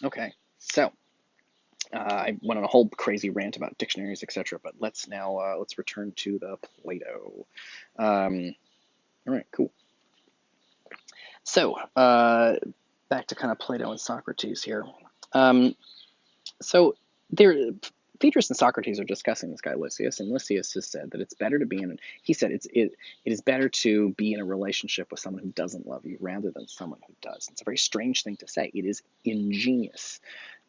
Okay, so I went on a whole crazy rant about dictionaries, etc. But let's return to the Plato. All right, cool. So back to kind of Plato and Socrates here. Um, so there, Phaedrus and Socrates are discussing this guy Lysias, and Lysias has said that it's better to be in. He said it is better to be in a relationship with someone who doesn't love you rather than someone who does. It's a very strange thing to say. It is ingenious,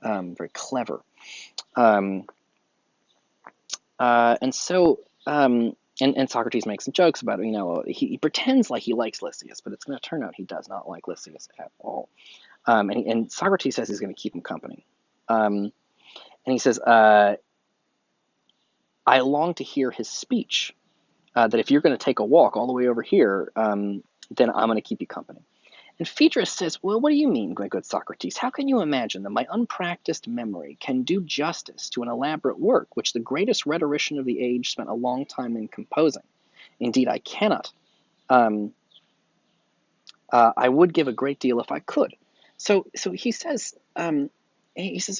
very clever. Um, and so, and Socrates makes some jokes about it. He pretends like he likes Lysias, but it's going to turn out he does not like Lysias at all. And Socrates says he's going to keep him company. And he says, I long to hear his speech. That if you're going to take a walk all the way over here, then I'm going to keep you company. And Phaedrus says, well, what do you mean, my good Socrates? How can you imagine that my unpracticed memory can do justice to an elaborate work which the greatest rhetorician of the age spent a long time in composing? Indeed, I cannot. Um, I would give a great deal if I could. So he says,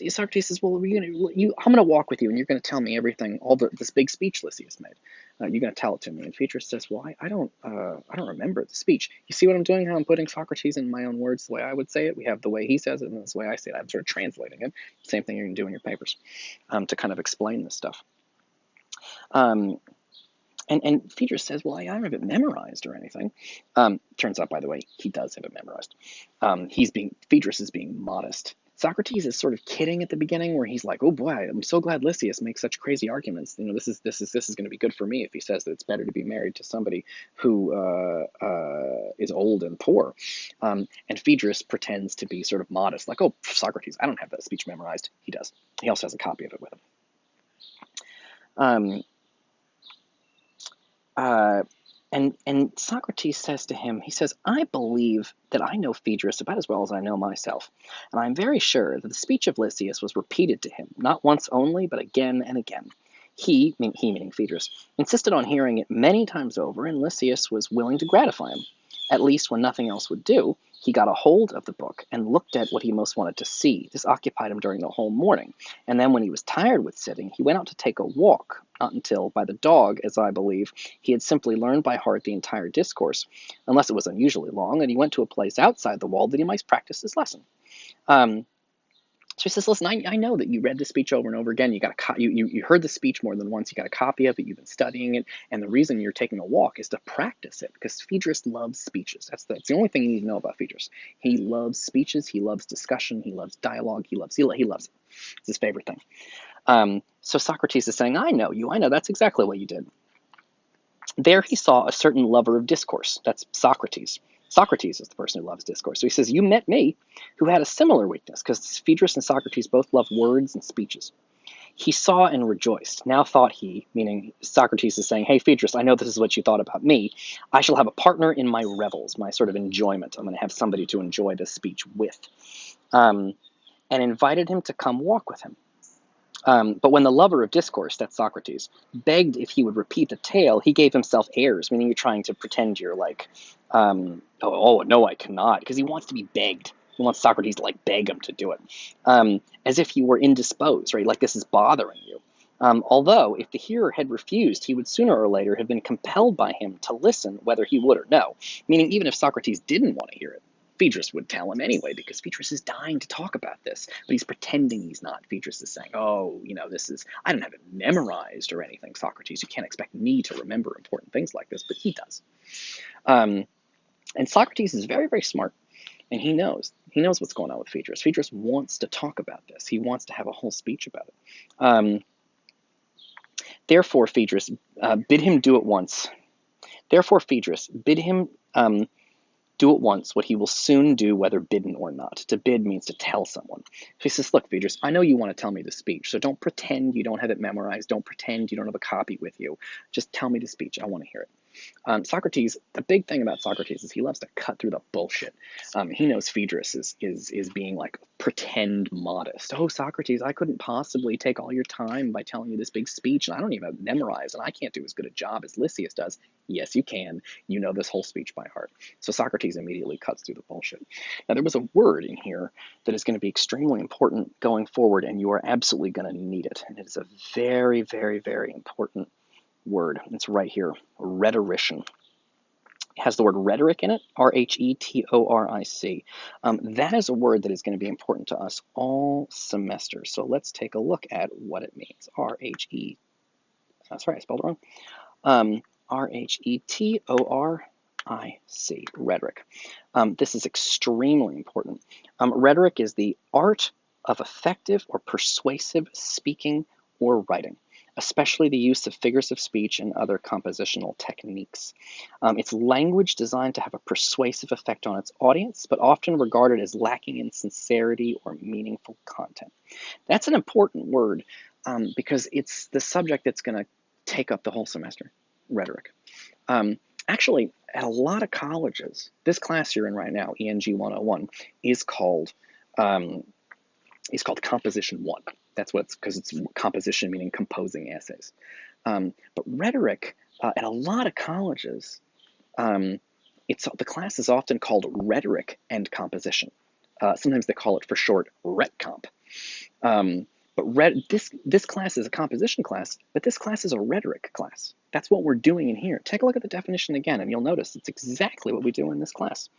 Socrates says, well, I'm going to walk with you, and you're going to tell me everything, this big speech Lysias made. You're going to tell it to me. And Phaedrus says, well, I don't remember the speech. You see what I'm doing? How I'm putting Socrates in my own words, the way I would say it. We have the way he says it, and this way I say it. I'm sort of translating it. Same thing you're going to do in your papers, to kind of explain this stuff. Um, and Phaedrus says, well, I don't have it memorized or anything. Turns out, by the way, he does have it memorized. Phaedrus is being modest. Socrates is sort of kidding at the beginning, where he's like, "Oh boy, I'm so glad Lysias makes such crazy arguments. This is going to be good for me if he says that it's better to be married to somebody who is old and poor." And Phaedrus pretends to be sort of modest, like, "Oh, Socrates, I don't have that speech memorized." He does. He also has a copy of it with him. Um, Uh, and Socrates says to him, he says, I believe that I know Phaedrus about as well as I know myself, and I am very sure that the speech of Lysias was repeated to him, not once only, but again and again. He meaning Phaedrus, insisted on hearing it many times over, and Lysias was willing to gratify him. At least when nothing else would do, he got a hold of the book and looked at what he most wanted to see. This occupied him during the whole morning. And then when he was tired with sitting, he went out to take a walk, not until, by the dog, as I believe, he had simply learned by heart the entire discourse, unless it was unusually long, and he went to a place outside the wall that he might practice his lesson. Um, so he says, listen, I know that you read the speech over and over again. You heard the speech more than once. You got a copy of it. You've been studying it. And the reason you're taking a walk is to practice it, because Phaedrus loves speeches. That's the only thing you need to know about Phaedrus. He loves speeches. He loves discussion. He loves dialogue. He loves it. It's his favorite thing. So Socrates is saying, I know you. I know that's exactly what you did. There he saw a certain lover of discourse. That's Socrates. Socrates is the person who loves discourse. So he says, you met me, who had a similar weakness, because Phaedrus and Socrates both love words and speeches. He saw and rejoiced. Now thought he, meaning Socrates is saying, hey, Phaedrus, I know this is what you thought about me. I shall have a partner in my revels, my sort of enjoyment. I'm going to have somebody to enjoy this speech with. And invited him to come walk with him. But when the lover of discourse, that's Socrates, begged if he would repeat the tale, he gave himself airs, meaning you're trying to pretend you're like, no, I cannot, because he wants to be begged. He wants Socrates to like beg him to do it, as if he were indisposed, right? Like this is bothering you. Although, if the hearer had refused, he would sooner or later have been compelled by him to listen, whether he would or no. Meaning, even if Socrates didn't want to hear it, Phaedrus would tell him anyway, because Phaedrus is dying to talk about this, but he's pretending he's not. Phaedrus is saying, I don't have it memorized or anything, Socrates. You can't expect me to remember important things like this, but he does. Um, and Socrates is very, very smart, and he knows. He knows what's going on with Phaedrus. Phaedrus wants to talk about this. He wants to have a whole speech about it. Therefore, Phaedrus bid him do it once. Therefore, Phaedrus bid him do at once what he will soon do, whether bidden or not. To bid means to tell someone. So he says, look, Phaedrus, I know you want to tell me the speech, so don't pretend you don't have it memorized. Don't pretend you don't have a copy with you. Just tell me the speech. I want to hear it. Socrates, the big thing about Socrates is he loves to cut through the bullshit. He knows Phaedrus is being like pretend modest. Oh, Socrates, I couldn't possibly take all your time by telling you this big speech, and I don't even have it memorized, and I can't do as good a job as Lysias does. Yes, you can. You know this whole speech by heart. So Socrates immediately cuts through the bullshit. Now, there was a word in here that is going to be extremely important going forward, and you are absolutely going to need it. And it is a very, very, very important word. It's right here, rhetorician. It has the word rhetoric in it, R-H-E-T-O-R-I-C. That is a word that is going to be important to us all semester. So let's take a look at what it means. R-H-E, sorry, I spelled it wrong. R-H-E-T-O-R-I-C, rhetoric. This is extremely important. Rhetoric is the art of effective or persuasive speaking or writing, especially the use of figures of speech and other compositional techniques. It's language designed to have a persuasive effect on its audience, but often regarded as lacking in sincerity or meaningful content. That's an important word because it's the subject that's going to take up the whole semester, rhetoric. Actually, at a lot of colleges, this class you're in right now, ENG 101, is called Composition 1. That's what because it's composition meaning composing essays. But rhetoric at a lot of colleges, the class is often called rhetoric and composition. Sometimes they call it for short RetComp. But this class is a composition class, but this class is a rhetoric class. That's what we're doing in here. Take a look at the definition again, and you'll notice it's exactly what we do in this class.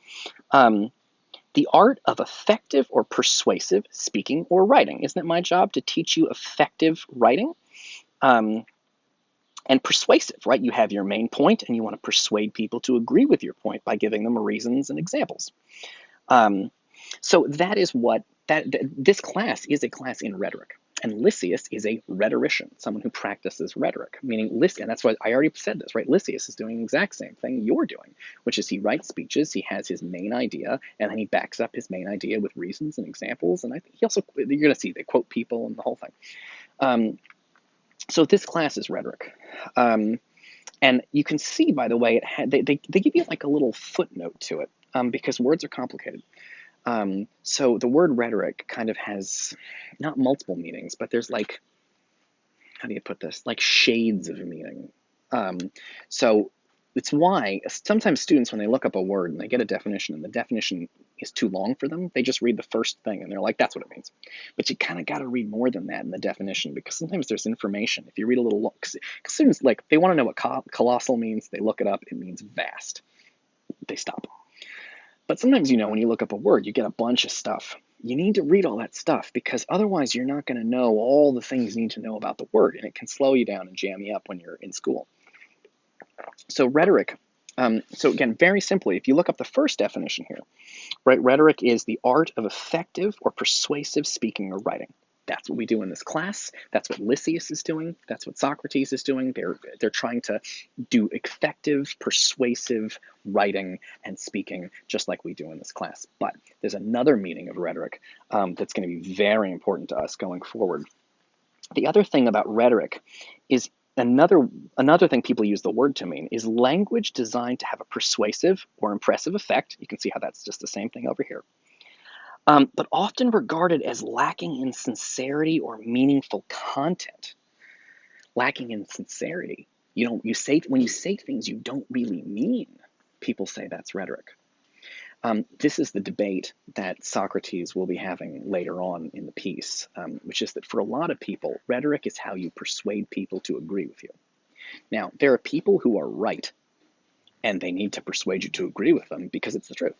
The art of effective or persuasive speaking or writing. Isn't it my job to teach you effective writing? And persuasive, right? You have your main point, and you want to persuade people to agree with your point by giving them reasons and examples. So that is what this class is, a class in rhetoric. And Lysias is a rhetorician, someone who practices rhetoric, meaning Lysias, and that's why I already said this, right? Lysias is doing the exact same thing you're doing, which is he writes speeches, he has his main idea, and then he backs up his main idea with reasons and examples. And I think he also, you're going to see, they quote people and the whole thing. So this class is rhetoric. And you can see, by the way, they give you like a little footnote to it because words are complicated. So the word rhetoric kind of has not multiple meanings, but there's like, how do you put this? Like shades of meaning. So it's why sometimes students, when they look up a word and they get a definition and the definition is too long for them, they just read the first thing and they're like, that's what it means. But you kind of got to read more than that in the definition because sometimes there's information. If you read a little, because students, like, they want to know what colossal means, they look it up, it means vast. They stop. But sometimes, when you look up a word, you get a bunch of stuff. You need to read all that stuff because otherwise you're not going to know all the things you need to know about the word, and it can slow you down and jam you up when you're in school. So rhetoric, so again, very simply, if you look up the first definition here, right, rhetoric is the art of effective or persuasive speaking or writing. That's what we do in this class. That's what Lysias is doing. That's what Socrates is doing. They're trying to do effective, persuasive writing and speaking, just like we do in this class. But there's another meaning of rhetoric that's going to be very important to us going forward. The other thing about rhetoric is another thing people use the word to mean is language designed to have a persuasive or impressive effect. You can see how that's just the same thing over here. But often regarded as lacking in sincerity or meaningful content. Lacking in sincerity. When you say things you don't really mean, people say that's rhetoric. This is the debate that Socrates will be having later on in the piece, which is that for a lot of people, rhetoric is how you persuade people to agree with you. Now, there are people who are right, and they need to persuade you to agree with them because it's the truth.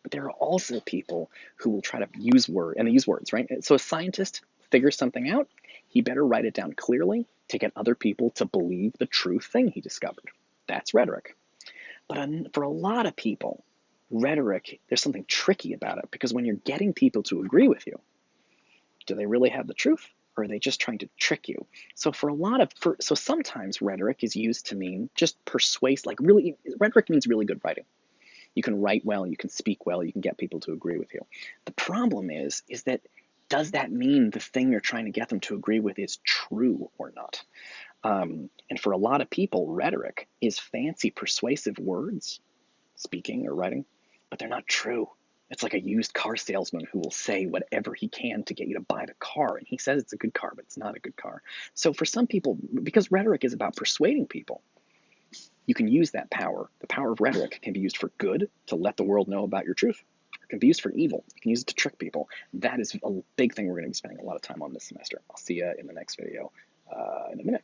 But there are also people who will try to use words, right? So a scientist figures something out, he better write it down clearly to get other people to believe the true thing he discovered. That's rhetoric. But for a lot of people, rhetoric, there's something tricky about it because when you're getting people to agree with you, do they really have the truth or are they just trying to trick you? So so sometimes rhetoric is used to mean just persuasive, like really, rhetoric means really good writing. You can write well, you can speak well, you can get people to agree with you. The problem is that does that mean the thing you're trying to get them to agree with is true or not? And for a lot of people, rhetoric is fancy, persuasive words, speaking or writing, but they're not true. It's like a used car salesman who will say whatever he can to get you to buy the car. And he says it's a good car, but it's not a good car. So for some people, because rhetoric is about persuading people, you can use that power. The power of rhetoric can be used for good, to let the world know about your truth. It can be used for evil. You can use it to trick people. That is a big thing we're going to be spending a lot of time on this semester. I'll see you in the next video in a minute.